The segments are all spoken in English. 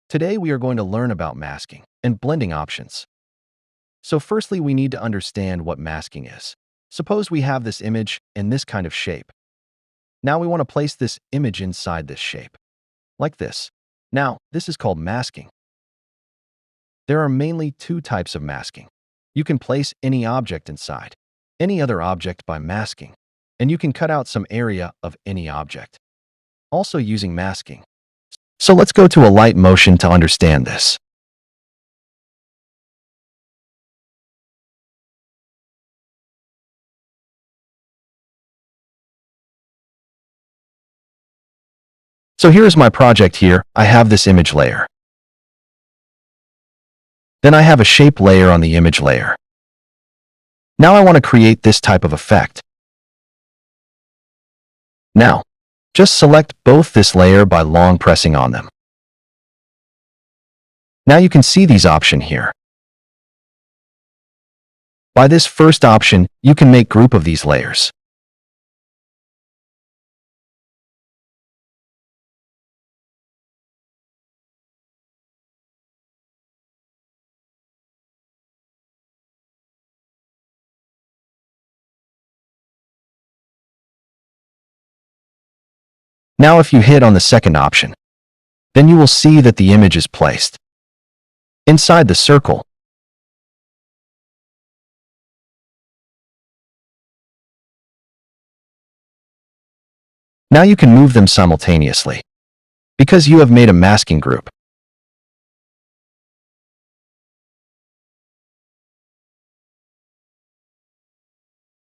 Today we are going to learn about masking and blending options. So firstly, we need to understand what masking is. Suppose we have this image in this kind of shape. Now we want to place this image inside this shape, like this. Now, this is called masking. There are mainly two types of masking. You can place any object inside any other object by masking, and you can cut out some area of any object, also using masking. So let's go to Alight Motion to understand this. So here's my project here. I have this image layer. Then I have a shape layer on the image layer. Now I want to create this type of effect. Now, just select both this layer by long pressing on them. Now you can see these options here. By this first option, you can make group of these layers. Now if you hit on the second option, then you will see that the image is placed inside the circle. Now you can move them simultaneously because you have made a masking group.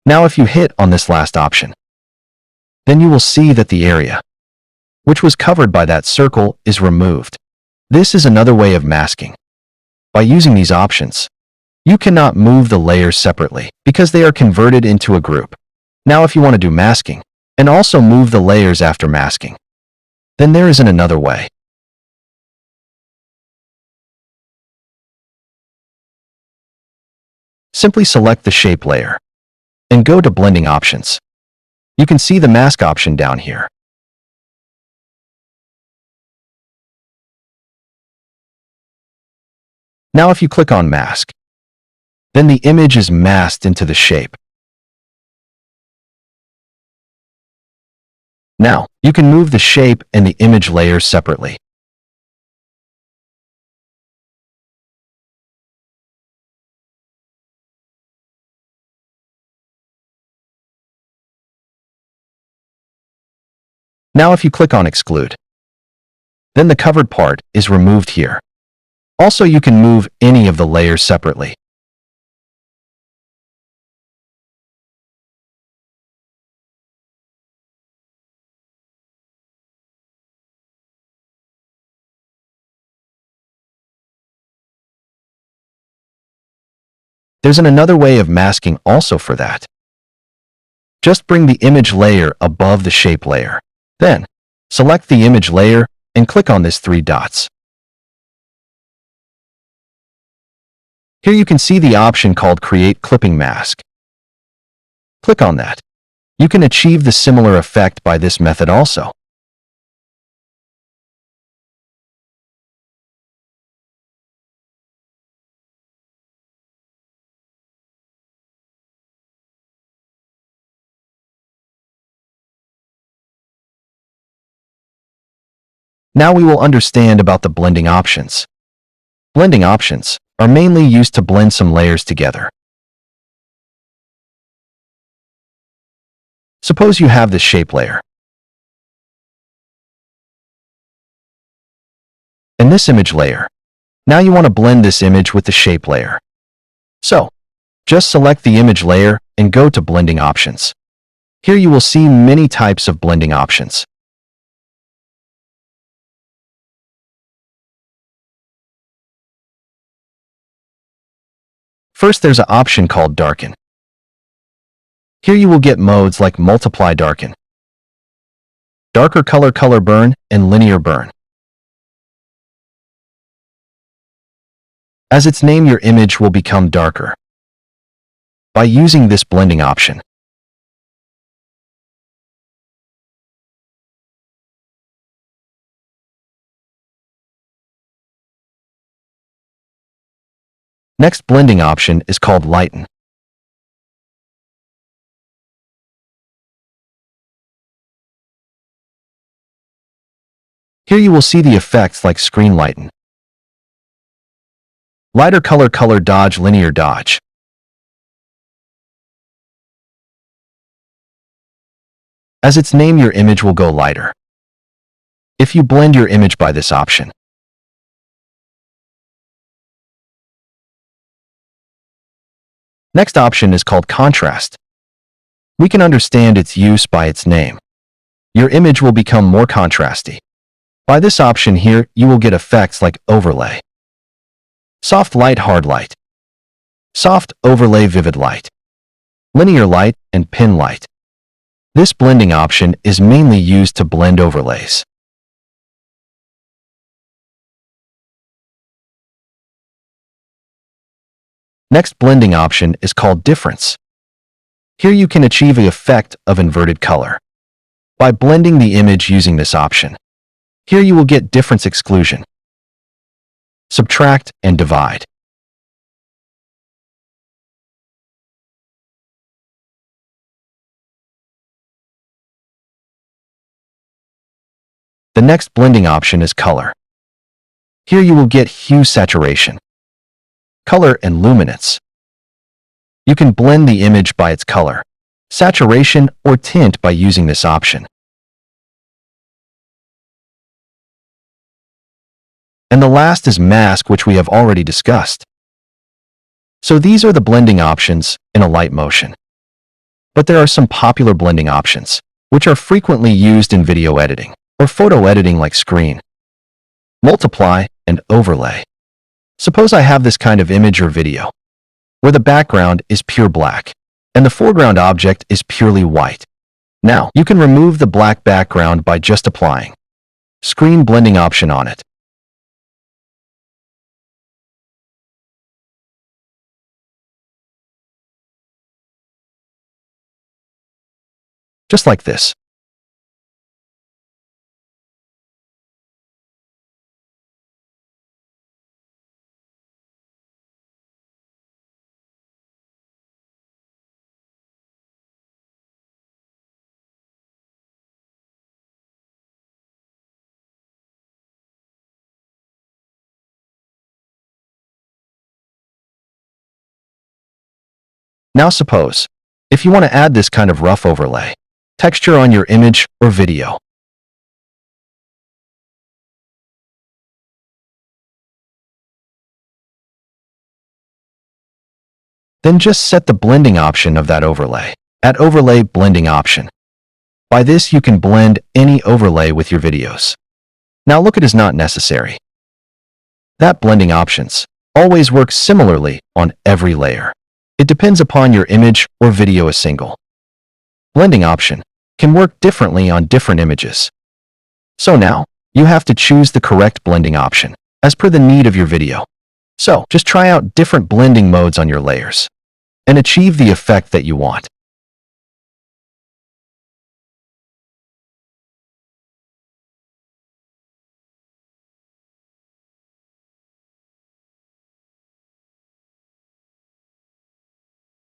Now if you hit on this last option, then you will see that the area which was covered by that circle is removed. This is another way of masking. By using these options, you cannot move the layers separately because they are converted into a group. Now if you want to do masking and also move the layers after masking, then there isn't another way. Simply select the shape layer and go to blending options. You can see the mask option down here. Now if you click on mask, then the image is masked into the shape. Now, you can move the shape and the image layers separately. Now if you click on exclude, then the covered part is removed here. Also, you can move any of the layers separately. There's another way of masking also for that. Just bring the image layer above the shape layer. Then, select the image layer and click on this three dots. Here you can see the option called Create Clipping Mask. Click on that. You can achieve the similar effect by this method also. Now we will understand about the blending options. Blending options are mainly used to blend some layers together. Suppose you have this shape layer and this image layer. Now you want to blend this image with the shape layer. So, just select the image layer and go to blending options. Here you will see many types of blending options. First, there's an option called Darken. Here you will get modes like Multiply Darken, Darker Color Burn, and Linear Burn. As its name, your image will become darker by using this blending option. Next blending option is called Lighten. Here you will see the effects like screen lighten, lighter color, color dodge, linear dodge. As its name, your image will go lighter if you blend your image by this option. Next option is called contrast. We can understand its use by its name. Your image will become more contrasty. By this option here, you will get effects like overlay, soft light, hard light, soft overlay, vivid light, linear light, and pin light. This blending option is mainly used to blend overlays. Next blending option is called difference. Here you can achieve the effect of inverted color by blending the image using this option. Here you will get difference, exclusion, subtract, and divide. The next blending option is color. Here you will get hue, saturation, color, and luminance. You can blend the image by its color, saturation, or tint by using this option. And the last is mask, which we have already discussed. So these are the blending options in Alight Motion. But there are some popular blending options, which are frequently used in video editing or photo editing like screen, multiply, and overlay. Suppose I have this kind of image or video, where the background is pure black, and the foreground object is purely white. Now, you can remove the black background by just applying screen blending option on it. Just like this. Now suppose, if you want to add this kind of rough overlay, texture on your image or video. Then just set the blending option of that overlay at Overlay Blending option. By this, you can blend any overlay with your videos. Now look, it is not necessary. That blending options always work similarly on every layer. It depends upon your image or video. A single blending option can work differently on different images. So now, you have to choose the correct blending option as per the need of your video. So, just try out different blending modes on your layers and achieve the effect that you want.